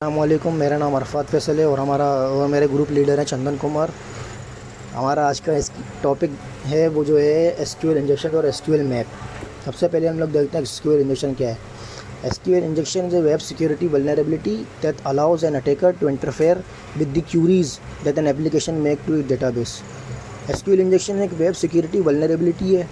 अस्सलामुअलैकुम। मेरा नाम अरफात फैसल है और मेरे ग्रुप लीडर हैं चंदन कुमार। हमारा आज का इस टॉपिक है वो जो है एसक्यूएल इंजेक्शन और एसक्यूएल मैप। सबसे पहले हम लोग देखते हैं एसक्यूएल इंजेक्शन क्या है। SQL injection is a web security vulnerability that allows an attacker to interfere with the queries that an application make to it database. SQL injection एक वेब सिक्योरिटी वल्नरेबिलिटी है।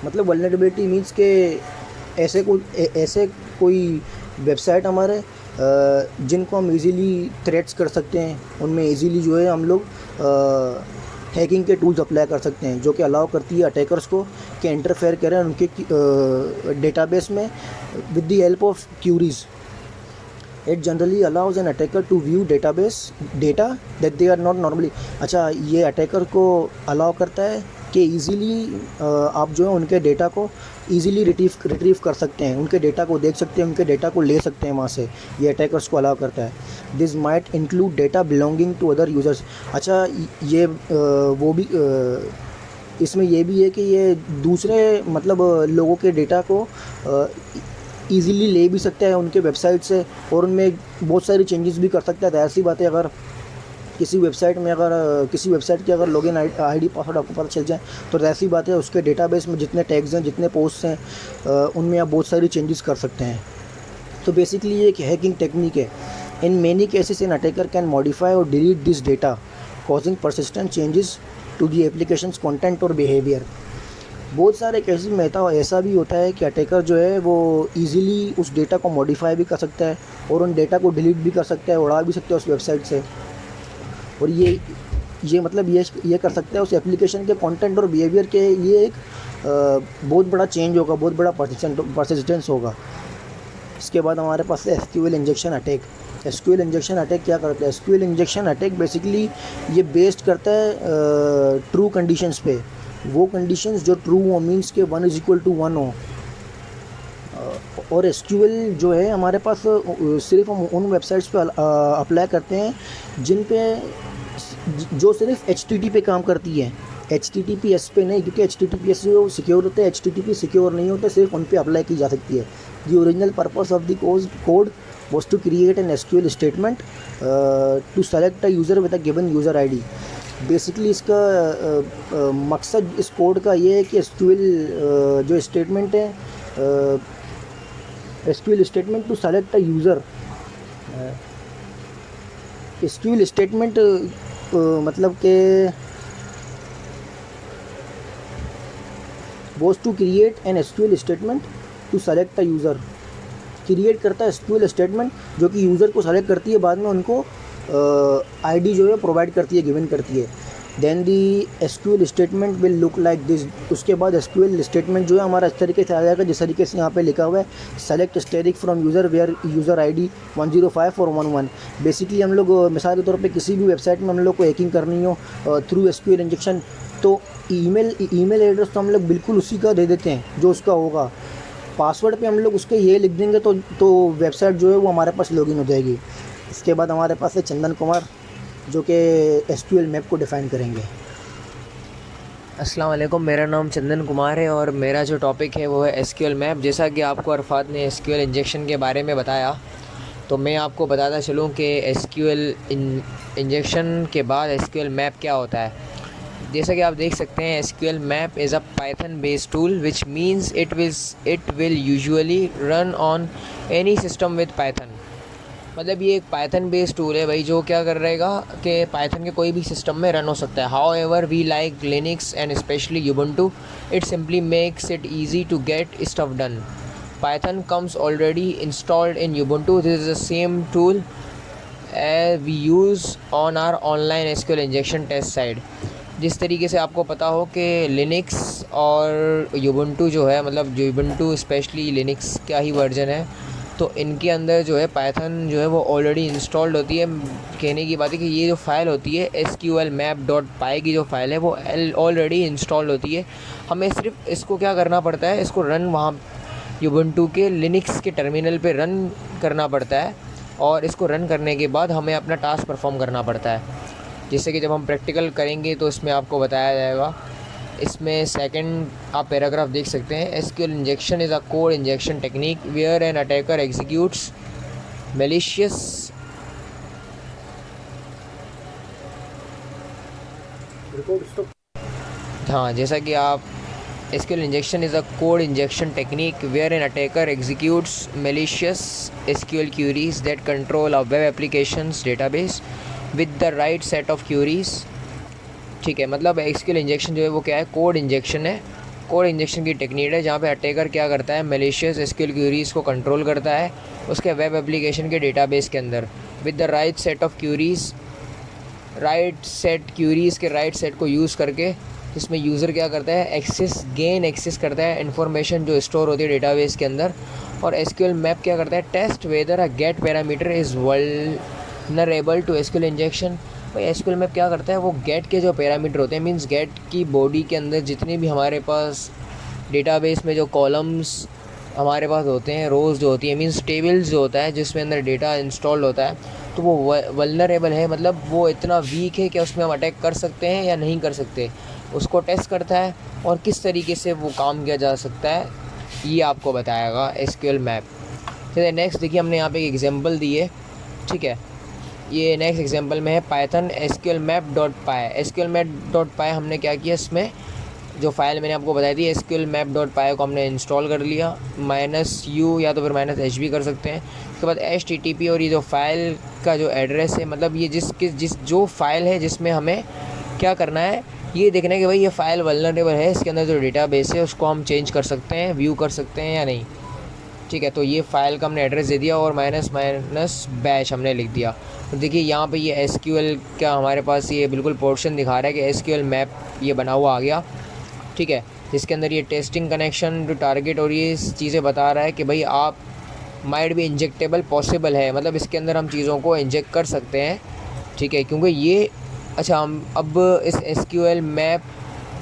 मतलब वल्नरेबिलिटी मीन्स के ऐसे कोई website हमारे जिनको हम easily threats कर सकते हैं, उनमें इजीली जो है हम लोग हैकिंग के टूल्स अप्लाई कर सकते हैं, जो कि अलाउ करती है अटैकर्स को कि इंटरफेयर करें उनके डेटाबेस में with the help of queries. It generally allows an attacker to view database data that they are not normally. अच्छा, ये अटैकर को अलाउ करता है कि ईज़िली आप जो है उनके डेटा को ईज़िली रिट्रीव कर सकते हैं, उनके डेटा को देख सकते हैं, उनके डेटा को ले सकते हैं वहाँ से। ये अटैकर्स को अलाउ करता है। This might include data belonging to other users. अच्छा, ये वो भी इसमें ये भी है कि ये दूसरे मतलब लोगों के डेटा को ईज़िली ले भी सकता है उनके वेबसाइट से, और उनमें बहुत सारी चेंजेस भी कर सकता है। तो ऐसी बात है, अगर किसी वेबसाइट की अगर लॉगिन आईडी पासवर्ड आपको पता चल जाए तो ऐसी बात है उसके डेटाबेस में जितने टैग्स हैं, जितने पोस्ट्स हैं, उनमें आप बहुत सारी चेंजेस कर सकते हैं। तो बेसिकली ये एक हैकिंग टेक्निक है। In many cases an attacker can modify or delete this data causing persistent changes to the application's content or behaviour. बहुत सारे केसेस में ऐसा भी होता है कि अटैकर जो है वो ईज़िली उस डेटा को मॉडिफाई भी कर सकता है और उन डेटा को डिलीट भी कर सकता है, उड़ा भी सकता है उस वेबसाइट से। और ये मतलब ये कर सकता है उस एप्लीकेशन के कंटेंट और बिहेवियर के। ये एक बहुत बड़ा चेंज होगा, बहुत बड़ा परसिस्टेंस होगा। इसके बाद हमारे पास है SQL injection attack. SQL injection attack क्या करता है? एसक्यूएल इंजेक्शन अटैक बेसिकली ये बेस्ड करता है ट्रू कंडीशंस पे। वो कंडीशंस जो ट्रू हो, मीन्स के 1 = 1 हो। और एसक्यूएल जो है हमारे पास सिर्फ हम उन वेबसाइट्स पे अप्लाई करते हैं जिन पे जो सिर्फ HTTP पे काम करती है, HTTPS पे नहीं, क्योंकि HTTPS जो सिक्योर होते हैं, HTTP सिक्योर नहीं होते, सिर्फ उन पे अप्लाई की जा सकती है। The original purpose of the code was to create an SQL statement to select a user with a given user ID। Basically इसका मकसद इस कोड का ये है कि SQL जो स्टेटमेंट है, SQL statement to select a user. SQL statement मतलब के was to create an SQL statement to select a user। Create करता है SQL स्टेटमेंट जो कि यूज़र को सेलेक्ट करती है, बाद में उनको आईडी जो है प्रोवाइड करती है, गिवन करती है। Then the SQL statement will look like this. उसके बाद SQL स्टेटमेंट जो है हमारा इस तरीके से आ जाएगा जिस तरीके से यहाँ पे लिखा हुआ है, select asterisk from user where user ID 105 और 11। बेसिकली हम लोग मिसाल के तौर पे किसी भी वेबसाइट में हम लोग को हैकिंग करनी हो थ्रू SQL इंजेक्शन, तो ईमेल एड्रेस तो हम लोग बिल्कुल उसी का दे देते हैं जो उसका होगा। पासवर्ड पे हम लोग उसके ये लिख देंगे तो वेबसाइट जो है वो हमारे पास लॉगिन हो जाएगी। इसके बाद हमारे पास है चंदन कुमार जो कि SQL मैप को डिफ़ाइन करेंगे। अस्सलाम वालेकुम, मेरा नाम चंदन कुमार है और मेरा जो टॉपिक है वो है SQL मैप। जैसा कि आपको अरफात ने SQL इंजेक्शन के बारे में बताया, तो मैं आपको बताता चलूँ कि SQL इंजेक्शन के बाद SQL मैप क्या होता है। जैसा कि आप देख सकते हैं, SQL map is a Python based tool which means it will usually run on any system with Python. मतलब ये एक पाइथन बेस्ड टूल है भाई, जो क्या कर रहेगा कि पाइथन के कोई भी सिस्टम में रन हो सकता है। However we like Linux and specially Ubuntu, it simply makes it easy to get stuff done. Python comes already installed in Ubuntu. This is the same tool we use on our online SQL injection test site. जिस तरीके से आपको पता हो कि Linux और Ubuntu जो है, मतलब यूबंटू स्पेशली लिनक्स का ही वर्जन है, तो इनके अंदर जो है पाइथन जो है वो ऑलरेडी इंस्टॉल्ड होती है। कहने की बात है कि ये जो फाइल होती है SQLmap.py की जो फाइल है वो ऑलरेडी इंस्टॉल्ड होती है। हमें सिर्फ इसको क्या करना पड़ता है, इसको रन वहाँ यूबंटू के लिनक्स के टर्मिनल पे रन करना पड़ता है, और इसको रन करने के बाद हमें अपना टास्क परफॉर्म करना पड़ता है। जिससे कि जब हम प्रैक्टिकल करेंगे तो इसमें आपको बताया जाएगा। इसमें सेकंड आप पैराग्राफ देख सकते हैं। SQL injection is a code injection technique where an attacker executes malicious हाँ, जैसा कि आप SQL injection is a code injection technique wherein attacker executes malicious SQL queries that control a web applications database with the right set of queries। ठीक है, मतलब SQL injection जो है वो क्या है, कोड इंजेक्शन है। कोड इंजेक्शन की टेक्निक है जहाँ पे अटैकर क्या करता है, मैलिशियस SQL क्यूरीज़ को कंट्रोल करता है उसके वेब एप्लीकेशन के डेटाबेस के अंदर with the right set of queries, right set queries के राइट सेट को यूज़ करके, जिसमें यूज़र क्या करता है, एक्सेस करता है इन्फॉर्मेशन जो स्टोर होती है डेटाबेस के अंदर। और SQL मैप क्या करता है, test whether a get parameter is vulnerable to SQL injection. भाई SQL मैप क्या करता है, वो गेट के जो पैरामीटर होते हैं, मींस गेट की बॉडी के अंदर जितने भी हमारे पास डेटाबेस में जो कॉलम्स हमारे पास होते हैं, रोज़ जो होती है, मींस टेबल्स जो होता है जिसमें अंदर डेटा इंस्टॉल्ड होता है, तो वो वल्नरेबल है, मतलब वो इतना वीक है कि उसमें हम अटैक कर सकते हैं या नहीं कर सकते, उसको टेस्ट करता है और किस तरीके से वो काम किया जा सकता है ये आपको बताएगा SQL मैप। चलिए नेक्स्ट देखिए, हमने यहाँ पे एक एग्जांपल दी है। ठीक है, ये नेक्स्ट एग्जांपल में है Python SQL map.py। SQL map.py हमने क्या किया, इसमें जो फाइल मैंने आपको बताई थी SQL map.py को हमने इंस्टॉल कर लिया, -u या तो फिर -h भी कर सकते हैं। उसके बाद HTTP और ये जो फाइल का जो एड्रेस है, मतलब ये जिस जो फाइल है जिसमें हमें क्या करना है, ये देखना है कि भाई ये फ़ाइल वल्नरेबल है, इसके अंदर जो डेटाबेस है उसको हम चेंज कर सकते हैं, व्यू कर सकते हैं या नहीं। ठीक है, तो ये फ़ाइल का हमने एड्रेस दे दिया और -बैश हमने लिख दिया। तो देखिए यहाँ पे ये SQL का हमारे पास ये बिल्कुल पोर्शन दिखा रहा है कि SQL मैप ये बना हुआ आ गया। ठीक है, जिसके अंदर ये टेस्टिंग कनेक्शन टू टारगेट और ये चीज़ें बता रहा है कि भाई आप माइट भी इंजेक्टेबल पॉसिबल है, मतलब इसके अंदर हम चीज़ों को इंजेक्ट कर सकते हैं। ठीक है, क्योंकि ये अच्छा हम अब इस SQL मैप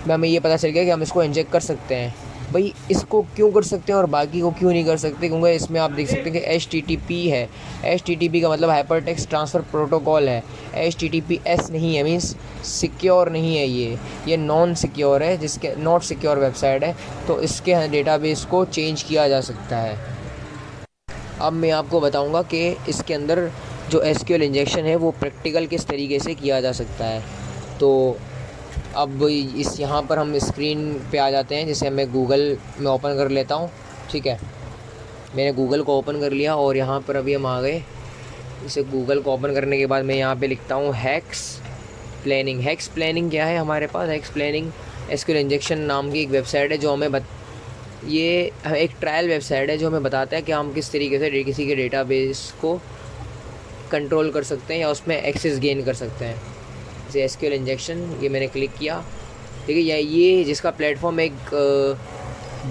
में हमें ये पता चल गया कि हम इसको इंजेक्ट कर सकते हैं। भाई इसको क्यों कर सकते हैं और बाकी को क्यों नहीं कर सकते, क्योंकि इसमें आप देख सकते हैं कि HTTP है। HTTP का मतलब हाइपर टेक्स्ट ट्रांसफ़र प्रोटोकॉल है, HTTPS नहीं है, मीन्स सिक्योर नहीं है, ये नॉन सिक्योर है, जिसके नॉट सिक्योर वेबसाइट है, तो इसके डेटाबेस को चेंज किया जा सकता है। अब मैं आपको बताऊंगा कि इसके अंदर जो SQL इंजेक्शन है वो प्रैक्टिकल किस तरीके से किया जा सकता है। तो अब इस यहाँ पर हम स्क्रीन पे आ जाते हैं, जैसे मैं गूगल में ओपन कर लेता हूँ। ठीक है, मैंने गूगल को ओपन कर लिया और यहाँ पर अभी हम आ गए। इसे गूगल को ओपन करने के बाद मैं यहाँ पे लिखता हूँ हेक्स प्लानिंग क्या है हमारे पास, हेक्स प्लानिंग SQL इंजेक्शन नाम की एक वेबसाइट है जो हमें ये एक ट्रायल वेबसाइट है जो हमें बताता है कि हम किस तरीके से किसी के डेटाबेस को कंट्रोल कर सकते हैं या उसमें एक्सेस गेन कर सकते हैं। जैसे SQL इंजेक्शन, ये मैंने क्लिक किया। देखिए ये जिसका प्लेटफॉर्म एक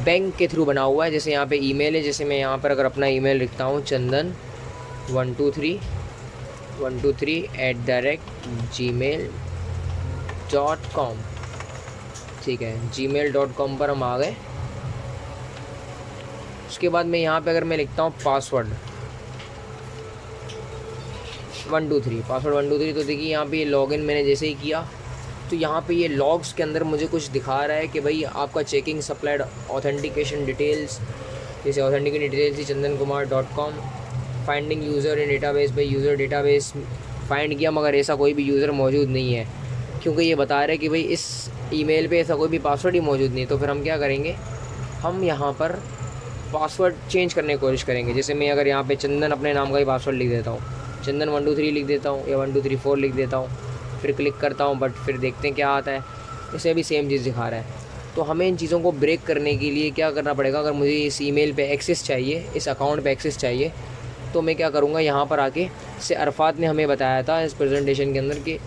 बैंक के थ्रू बना हुआ है। जैसे यहाँ पे ईमेल है, जैसे मैं यहाँ पर अगर अपना ईमेल लिखता हूँ chandan123@gmail.com। ठीक है, gmail.com पर हम आ गए। उसके बाद मैं यहाँ पे अगर मैं लिखता हूँ पासवर्ड 123, तो देखिए यहाँ पे ये लॉगिन मैंने जैसे ही किया तो यहाँ पे ये लॉग्स के अंदर मुझे कुछ दिखा रहा है कि भाई आपका चेकिंग सप्लाइड ऑथेंटिकेशन डिटेल्स, जैसे ऑथेंटिकेशन डिटेल्स ही chandankumar.com, फाइंडिंग यूज़र इन डेटाबेस, भाई यूज़र डेटाबेस फाइंड किया मगर ऐसा कोई भी यूज़र मौजूद नहीं है, क्योंकि ये बता रहे हैं कि भाई इस ईमेल पे ऐसा कोई भी पासवर्ड ही मौजूद नहीं। तो फिर हम क्या करेंगे, हम यहाँ पर पासवर्ड चेंज करने की कोशिश करेंगे। जैसे मैं अगर यहाँ पे चंदन अपने नाम का ही पासवर्ड लिख देता हूँ, चंदन 123 लिख देता हूँ या 1234 लिख देता हूँ, फिर क्लिक करता हूँ, बट फिर देखते हैं क्या आता है। इसे भी सेम चीज़ दिखा रहा है। तो हमें इन चीज़ों को ब्रेक करने के लिए क्या करना पड़ेगा, अगर मुझे इस ईमेल पे एक्सेस चाहिए, इस अकाउंट पे एक्सेस चाहिए, तो मैं क्या करूँगा, यहाँ पर आके जैसे अरफात ने हमें बताया था इस प्रेजेंटेशन के अंदर कि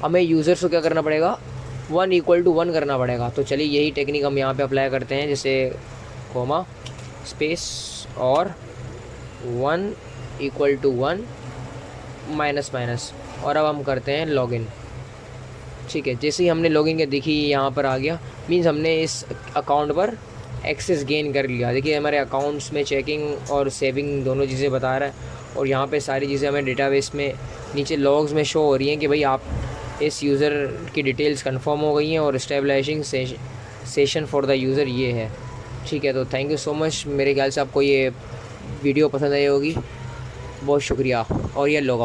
हमें यूज़र्स को क्या करना पड़ेगा, 1=1 करना पड़ेगा। तो चलिए यही टेक्निक हम यहाँ पे अप्लाई करते हैं, जैसे कोमा स्पेस और 1=1 माइनस, और अब हम करते हैं लॉगिन। ठीक है, जैसे ही हमने लॉगिन किया, देखिए यहाँ पर आ गया, मीन्स हमने इस अकाउंट पर एक्सेस गेन कर लिया। देखिए हमारे अकाउंट्स में चेकिंग और सेविंग दोनों चीज़ें बता रहा है, और यहाँ पे सारी चीज़ें हमें डेटाबेस में नीचे लॉग्स में शो हो रही हैं कि भाई आप इस यूज़र की डिटेल्स कंफर्म हो गई हैं और stabilising session for the user ये है। ठीक है, तो थैंक यू सो मच। मेरे ख्याल से आपको ये वीडियो पसंद आई होगी। बहुत शुक्रिया और ये लॉग आउट।